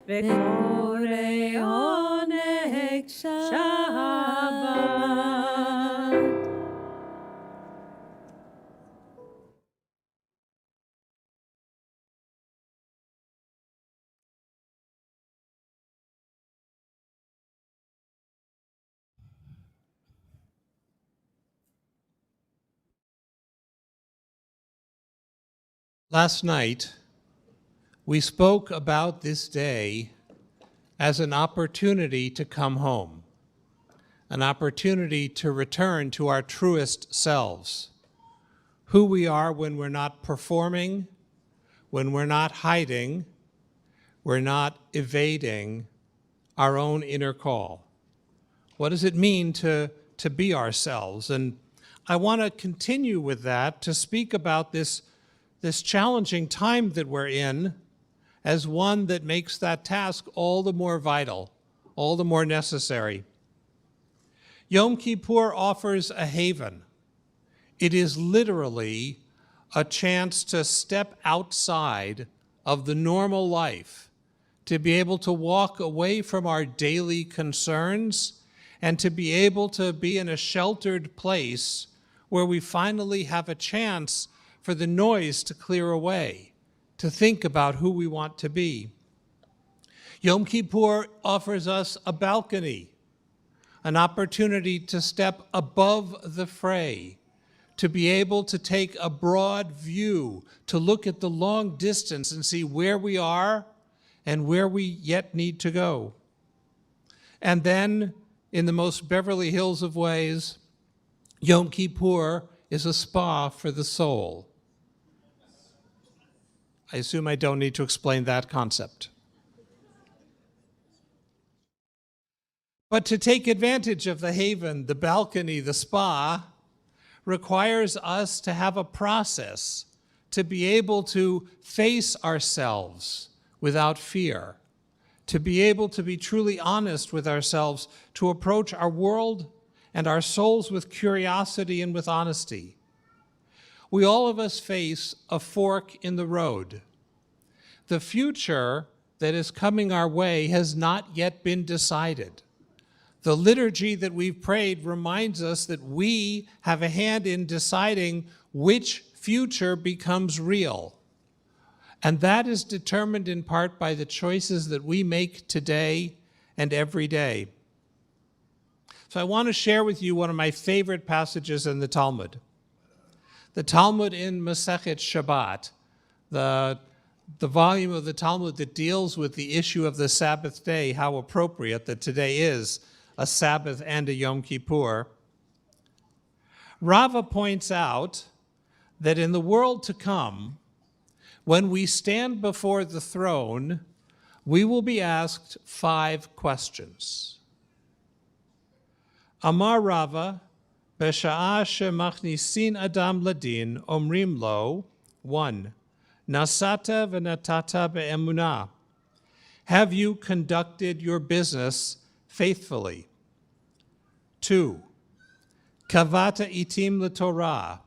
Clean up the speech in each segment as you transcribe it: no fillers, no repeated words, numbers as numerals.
וקורא עונג שבת. Last night, we spoke about this day as an opportunity to come home, an opportunity to return to our truest selves, who we are when we're not performing, when we're not hiding, we're not evading our own inner call. What does it mean to be ourselves? And I want to continue with that, to speak about this challenging time that we're in as one that makes that task all the more vital, all the more necessary. Yom Kippur offers a haven. It is literally a chance to step outside of the normal life, to be able to walk away from our daily concerns and to be able to be in a sheltered place where we finally have a chance for the noise to clear away, to think about who we want to be. Yom Kippur offers us a balcony, an opportunity to step above the fray, to be able to take a broad view, to look at the long distance and see where we are and where we yet need to go. And then, in the most Beverly Hills of ways, Yom Kippur is a spa for the soul. I assume I don't need to explain that concept. But to take advantage of the haven, the balcony, the spa, requires us to have a process to be able to face ourselves without fear, to be able to be truly honest with ourselves, to approach our world and our souls with curiosity and with honesty. We all of us face a fork in the road. The future that is coming our way has not yet been decided. The liturgy that we've prayed reminds us that we have a hand in deciding which future becomes real. And that is determined in part by the choices that we make today and every day. So I want to share with you one of my favorite passages in the Talmud. The Talmud in Masechet Shabbat, the volume of the Talmud that deals with the issue of the Sabbath day, how appropriate that today is a Sabbath and a Yom Kippur. Rava points out that in the world to come, when we stand before the throne, we will be asked 5 questions. Amar Rava, B'sha'a shemachnisin adam ladin, omrim lo, 1. Nasata v'natata be'emunah. Have you conducted your business faithfully? 2. Kavata itim l'Torah.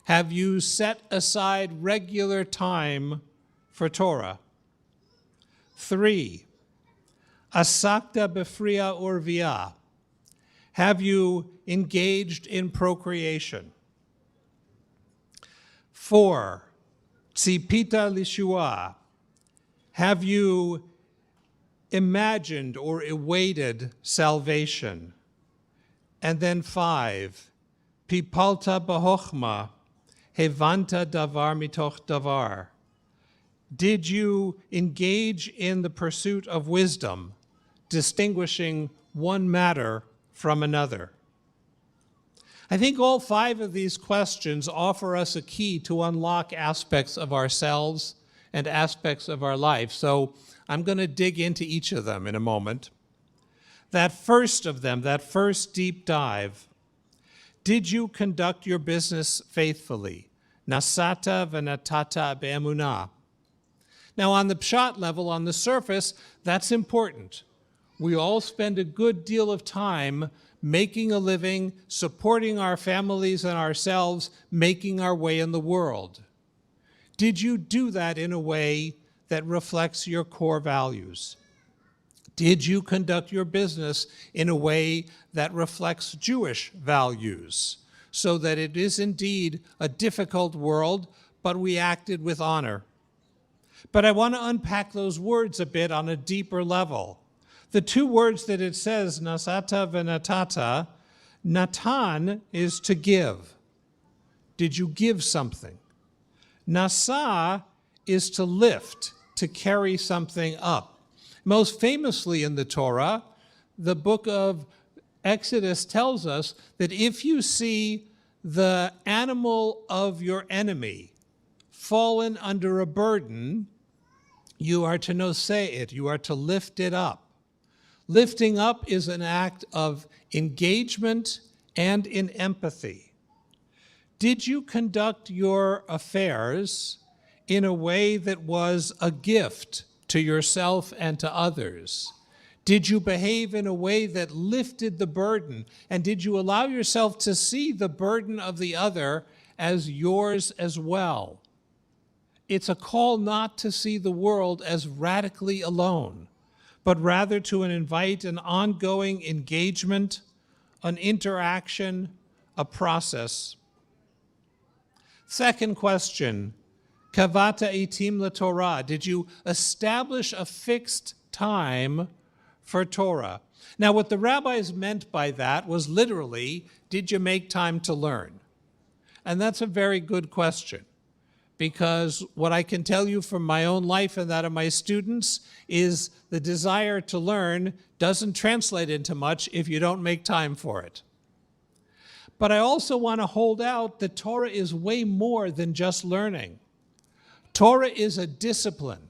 Have you set aside regular time for Torah? 3. Asakta befria urvia. Have you engaged in procreation? 4. Tzipita lishua. Have you imagined or awaited salvation? And then 5. Pipalta bahochma. Hevanta davar mitoch davar. Did you engage in the pursuit of wisdom, distinguishing one matter from another? I think all 5 of these questions offer us a key to unlock aspects of ourselves and aspects of our life. So I'm going to dig into each of them in a moment. That first of them, that first deep dive, did you conduct your business faithfully? Nasata v'natata be'emunah. Now on the pshat level, on the surface, that's important. We all spend a good deal of time making a living, supporting our families and ourselves, making our way in the world. Did you do that in a way that reflects your core values? Did you conduct your business in a way that reflects Jewish values, so that it is indeed a difficult world, but we acted with honor? But I want to unpack those words a bit on a deeper level. The two words that it says, nasata v'natata, natan is to give. Did you give something? Nasa is to lift, to carry something up. Most famously in the Torah, the book of Exodus tells us that if you see the animal of your enemy fallen under a burden, you are to noseh it, you are to lift it up. Lifting up is an act of engagement and in empathy. Did you conduct your affairs in a way that was a gift to yourself and to others? Did you behave in a way that lifted the burden? And did you allow yourself to see the burden of the other as yours as well? It's a call not to see the world as radically alone, but rather to invite an ongoing engagement, an interaction, a process. Second question, kavata itim laTorah. Did you establish a fixed time for Torah? Now, what the rabbis meant by that was literally, did you make time to learn? And that's a very good question, because what I can tell you from my own life and that of my students is the desire to learn doesn't translate into much if you don't make time for it. But I also want to hold out that Torah is way more than just learning. Torah is a discipline.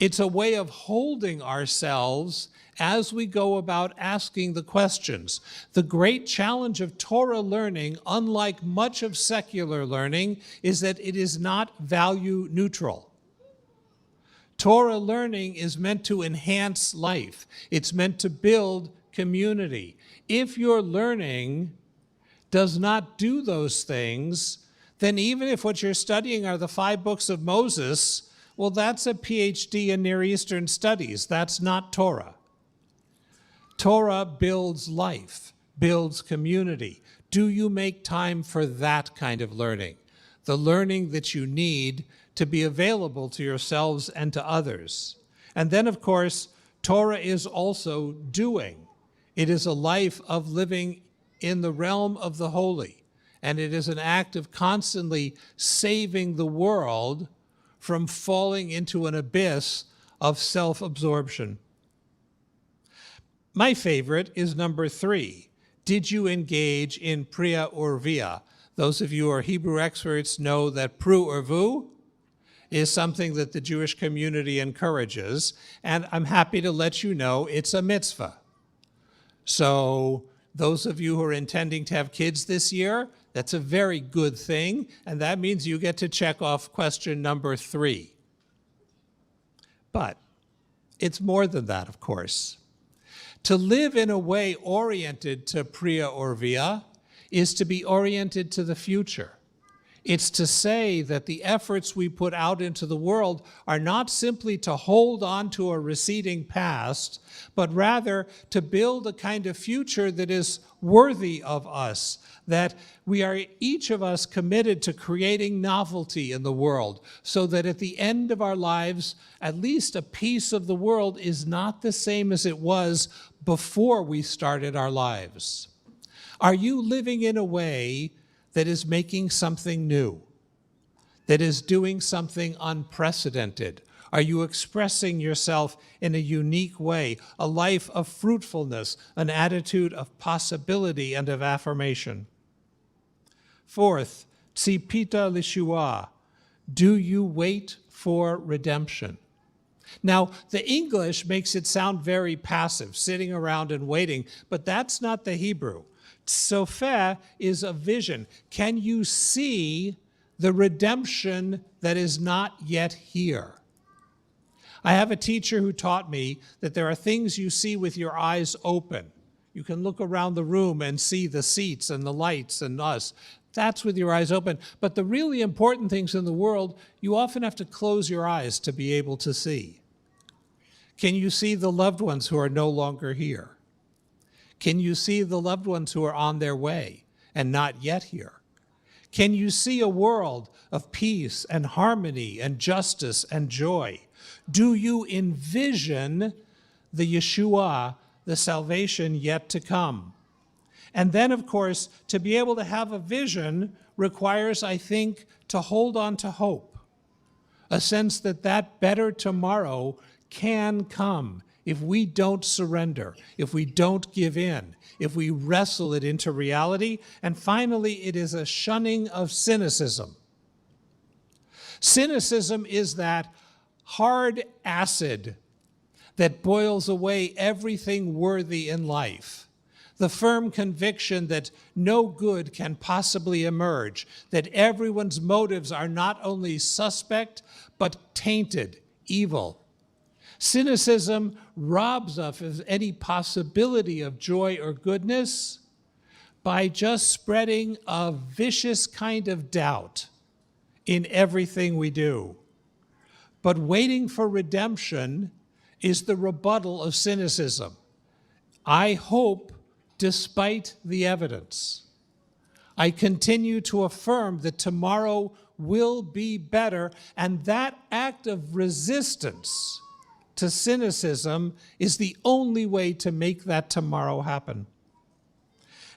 It's a way of holding ourselves as we go about asking the questions. The great challenge of Torah learning, unlike much of secular learning, is that it is not value neutral. Torah learning is meant to enhance life. It's meant to build community. If your learning does not do those things, then even if what you're studying are the 5 books of Moses, well, that's a PhD in Near Eastern studies. That's not Torah. Torah builds life, builds community. Do you make time for that kind of learning? The learning that you need to be available to yourselves and to others. And then, of course, Torah is also doing. It is a life of living in the realm of the holy. And it is an act of constantly saving the world from falling into an abyss of self-absorption. My favorite is number 3. Did you engage in priya urvia? Those of you who are Hebrew experts know that pru urvu is something that the Jewish community encourages, and I'm happy to let you know it's a mitzvah. So those of you who are intending to have kids this year, that's a very good thing, and that means you get to check off question number 3. But it's more than that, of course. To live in a way oriented to priya urvia is to be oriented to the future. It's to say that the efforts we put out into the world are not simply to hold on to a receding past, but rather to build a kind of future that is worthy of us, that we are each of us committed to creating novelty in the world, so that at the end of our lives, at least a piece of the world is not the same as it was before we started our lives. Are you living in a way that is making something new, that is doing something unprecedented? Are you expressing yourself in a unique way, a life of fruitfulness, an attitude of possibility and of affirmation? Fourth, tzipita lishua. Do you wait for redemption? Now, the English makes it sound very passive, sitting around and waiting, but that's not the Hebrew. Tzofeh is a vision. Can you see the redemption that is not yet here? I have a teacher who taught me that there are things you see with your eyes open. You can look around the room and see the seats and the lights and us. That's with your eyes open. But the really important things in the world, you often have to close your eyes to be able to see. Can you see the loved ones who are no longer here? Can you see the loved ones who are on their way and not yet here? Can you see a world of peace and harmony and justice and joy? Do you envision the Yeshua, the salvation yet to come? And then, of course, to be able to have a vision requires, I think, to hold on to hope, a sense that that better tomorrow can come if we don't surrender, if we don't give in, if we wrestle it into reality. And finally, it is a shunning of cynicism. Cynicism is that hard acid that boils away everything worthy in life. The firm conviction that no good can possibly emerge, that everyone's motives are not only suspect, but tainted, evil. Cynicism robs us of any possibility of joy or goodness by just spreading a vicious kind of doubt in everything we do. But waiting for redemption is the rebuttal of cynicism. I hope despite the evidence. I continue to affirm that tomorrow will be better, and that act of resistance to cynicism is the only way to make that tomorrow happen.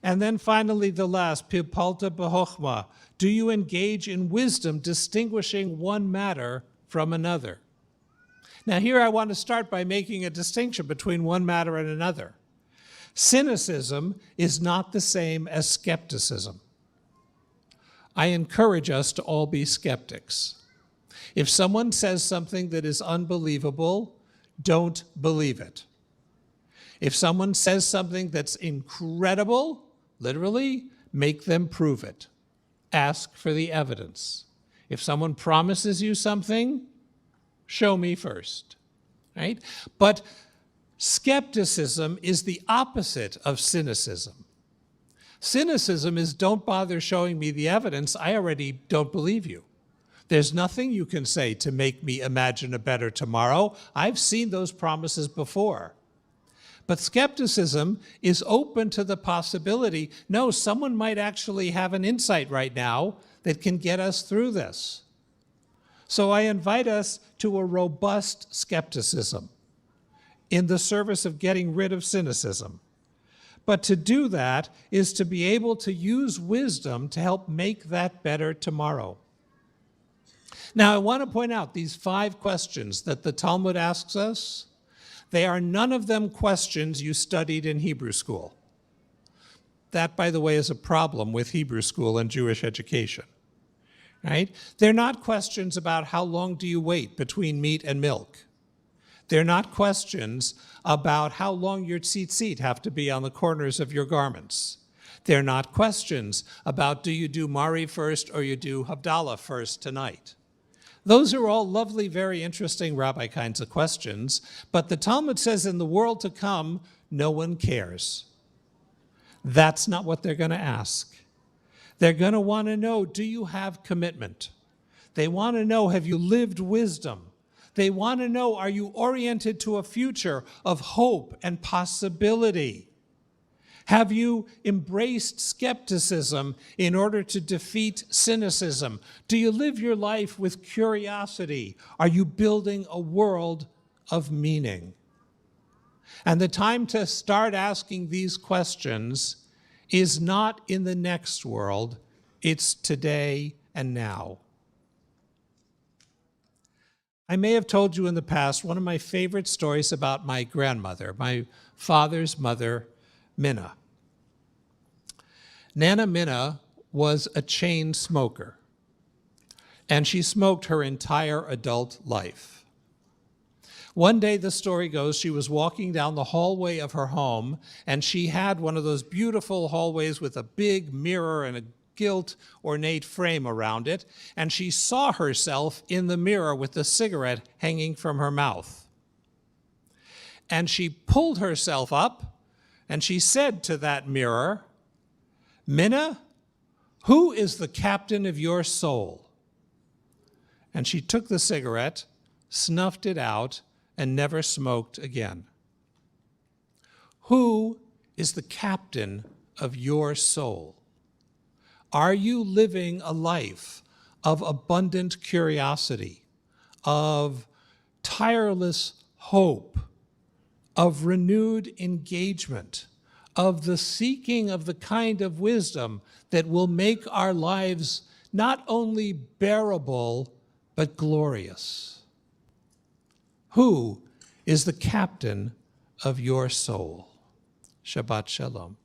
And then finally, the last, Pilpalta b'chokhmah. Do you engage in wisdom, distinguishing one matter from another? Now here I want to start by making a distinction between one matter and another. Cynicism is not the same as skepticism. I encourage us to all be skeptics. If someone says something that is unbelievable, don't believe it. If someone says something that's incredible, literally, make them prove it. Ask for the evidence. If someone promises you something, show me first, right? But skepticism is the opposite of cynicism. Cynicism is don't bother showing me the evidence, I already don't believe you. There's nothing you can say to make me imagine a better tomorrow. I've seen those promises before. But skepticism is open to the possibility, no, someone might actually have an insight right now that can get us through this. So I invite us to a robust skepticism in the service of getting rid of cynicism. But to do that is to be able to use wisdom to help make that better tomorrow. Now, I want to point out these 5 questions that the Talmud asks us. They are none of them questions you studied in Hebrew school. That, by the way, is a problem with Hebrew school and Jewish education, right? They're not questions about how long do you wait between meat and milk. They're not questions about how long your tzitzit have to be on the corners of your garments. They're not questions about do you do Mari first or you do Havdalah first tonight. Those are all lovely, very interesting rabbi kinds of questions, but the Talmud says in the world to come, no one cares. That's not what they're going to ask. They're going to want to know, do you have commitment? They want to know, have you lived wisdom? They want to know, are you oriented to a future of hope and possibility? Have you embraced skepticism in order to defeat cynicism? Do you live your life with curiosity? Are you building a world of meaning? And the time to start asking these questions is not in the next world, it's today and now. I may have told you in the past one of my favorite stories about my grandmother, my father's mother, Minna. Nana Minna was a chain smoker, and she smoked her entire adult life. One day, the story goes, she was walking down the hallway of her home, and she had one of those beautiful hallways with a big mirror and a gilt ornate frame around it, and she saw herself in the mirror with the cigarette hanging from her mouth. And she pulled herself up, and she said to that mirror, Minna, Who is the captain of your soul? And she took the cigarette, snuffed it out, and never smoked again. Who is the captain of your soul? Are you living a life of abundant curiosity, of tireless hope, of renewed engagement, of the seeking of the kind of wisdom that will make our lives not only bearable, but glorious? Who is the captain of your soul? Shabbat Shalom.